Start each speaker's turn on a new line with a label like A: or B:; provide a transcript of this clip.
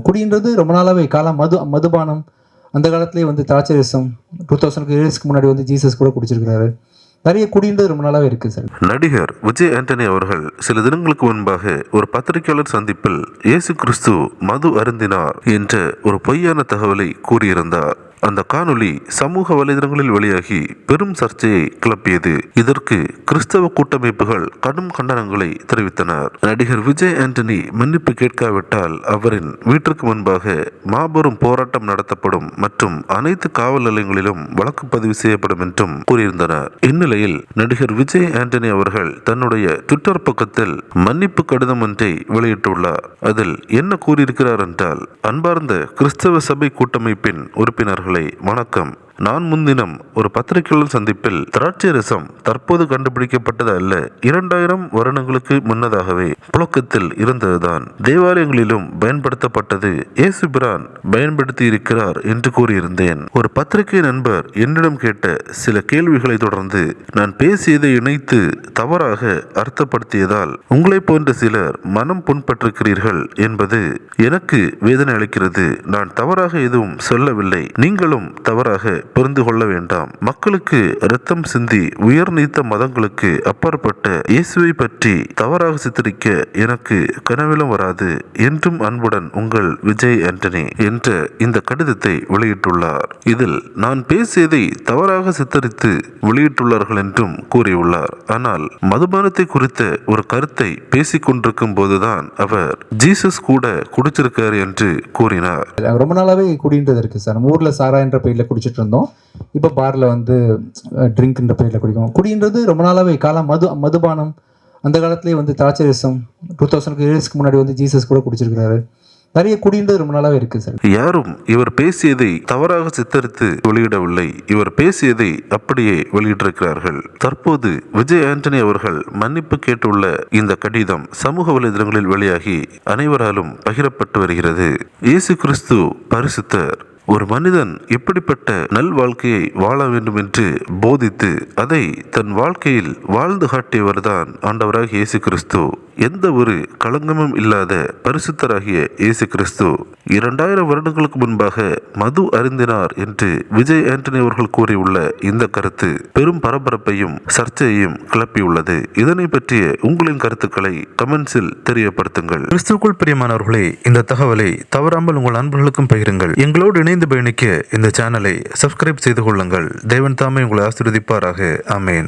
A: குடின்றது ரொம்ப நாளாவே காலம் மதுபானம் அந்த காலத்திலேயே வந்து திராட்சை ரசம் 2000 இயர்ஸ்க்கு முன்னாடி வந்து ஜீசஸ் கூட குடிச்சிருக்கிறாரு. நிறைய குடின்றது ரொம்ப நாளாவே இருக்கு சார்.
B: நடிகர் விஜய் ஆண்டனி அவர்கள் சில தினங்களுக்கு முன்பாக ஒரு பத்திரிகையாளர் சந்திப்பில் இயேசு கிறிஸ்து மது அருந்தினார் என்ற ஒரு பொய்யான தகவலை கூறியிருந்தார். அந்த காணொளி சமூக வலைதளங்களில் வெளியாகி பெரும் சர்ச்சையை கிளப்பியது. இதற்கு கிறிஸ்தவ கூட்டமைப்புகள் கடும் கண்டனங்களை தெரிவித்தனர். நடிகர் விஜய் ஆண்டனி மன்னிப்பு கேட்காவிட்டால் அவரின் வீட்டிற்கு முன்பாக மாபெரும் போராட்டம் நடத்தப்படும் மற்றும் அனைத்து காவல் நிலையங்களிலும் வழக்கு பதிவு செய்யப்படும் என்றும் கூறியிருந்தனர். இந்நிலையில் நடிகர் விஜய் ஆண்டனி அவர்கள் தன்னுடைய ட்விட்டர் பக்கத்தில் மன்னிப்பு கடிதம் ஒன்றை வெளியிட்டுள்ளார். அதில் என்ன கூறியிருக்கிறார் என்றால், அன்பார்ந்த கிறிஸ்தவ சபை கூட்டமைப்பின் உறுப்பினர்கள் வணக்கம். நான் முன்தினம் ஒரு பத்திரிகையாளர் சந்திப்பில் திராட்சை ரசம் தற்போது கண்டுபிடிக்கப்பட்டது அல்ல, 2000 வருடங்களுக்கு முன்னதாகவே புழக்கத்தில் இருந்ததுதான், தேவாலயங்களிலும் பயன்படுத்தப்பட்டது, இயேசு பிரான் பயன்படுத்தி இருக்கிறார் என்று கூறியிருந்தேன். ஒரு பத்திரிகை நண்பர் என்னிடம் கேட்ட சில கேள்விகளை தொடர்ந்து நான் பேசியதை இணைத்து தவறாக அர்த்தப்படுத்தியதால் உங்களை போன்ற சிலர் மனம் புண்பட்டிருக்கிறீர்கள் என்பது எனக்கு வேதனை அளிக்கிறது. நான் தவறாக எதுவும் சொல்லவில்லை, நீங்களும் தவறாக புரிந்து கொள்ள வேண்டாம். மக்களுக்கு இரத்தம் சிந்தி உயர் நீத்த மதங்களுக்கு அப்பாற்பட்ட இயேசுவை பற்றி தவறாக சித்தரிக்க எனக்கு கனவிலும் வராது. என்றும் அன்புடன் உங்கள் விஜய் ஆண்டனி என்ற இந்த கடிதத்தை வெளியிட்டுள்ளார். இதில் நான் பேசியதை தவறாக சித்தரித்து வெளியிட்டுள்ளார்கள் என்றும் கூறியுள்ளார். ஆனால் மதுபானத்தை குறித்த ஒரு கருத்தை பேசிக் கொண்டிருக்கும் போதுதான் அவர் ஜீசஸ் கூட குடிச்சிருக்காரு என்று கூறினார்.
A: ரொம்ப நாளாவே குடின்றது இருக்கு சார். நம்ம ஊர்ல சாரா என்ற பெயர்ல குடிச்சிட்டு இருந்தோம். இப்போ பார்ல வந்து ட்ரிங்க்ன்ற பெயரில் குடிக்கும். குடின்றது ரொம்ப நாளாவே காலம் மதுபானம் அந்த காலத்திலேயே வந்து திராட்சை ரசம் 2000 இயர்ஸ்க்கு முன்னாடி வந்து ஜீசஸ் கூட குடிச்சிருக்கிறாரு. நிறைய குடின்றது ரொம்ப நாளாவே இருக்கு சார்.
B: யாரும் இவர் பேசியதை தவறாக சித்தரித்து வெளியிடவில்லை, இவர் பேசியதை அப்படியே வெளியிட்டிருக்கிறார்கள். தற்போது விஜய் ஆண்டனி அவர்கள் மன்னிப்பு கேட்டுள்ள இந்த கடிதம் சமூக வலைதளங்களில் வெளியாகி அனைவராலும் பகிரப்பட்டு வருகிறது. இயேசு கிறிஸ்து பரிசுத்தர். ஒரு மனிதன் எப்படிப்பட்ட நல் வாழ்க்கையை வாழ வேண்டும் என்று போதித்து அதை தன் வாழ்க்கையில் வாழ்ந்து காட்டியவர்தான் ஆண்டவராகிய இயேசு கிறிஸ்து. எந்த ஒரு களங்கமும் இல்லாத பரிசுத்தராகிய இயேசு கிறிஸ்து 2000 வருடங்களுக்கு முன்பாக மது அருந்தினார் என்று விஜய் ஆண்டனி அவர்கள் கூறியுள்ள இந்த கருத்து பெரும் பரபரப்பையும் சர்ச்சையையும் கிளப்பியுள்ளது. இதனை பற்றிய உங்களின் கருத்துக்களை கமெண்ட்ஸில் தெரியப்படுத்துங்கள்.
C: கிறிஸ்துவுக்குள் பிரியமானவர்களே, இந்த தகவலை தவறாமல் உங்கள் நண்பர்களுக்கும் பகிருங்கள். எங்களோடு இணைந்து பயணிக்க இந்த சேனலை சப்ஸ்கிரைப் செய்து கொள்ளுங்கள். தேவன் தாமே உங்களை ஆசீர்வதிப்பாராக. ஆமேன்.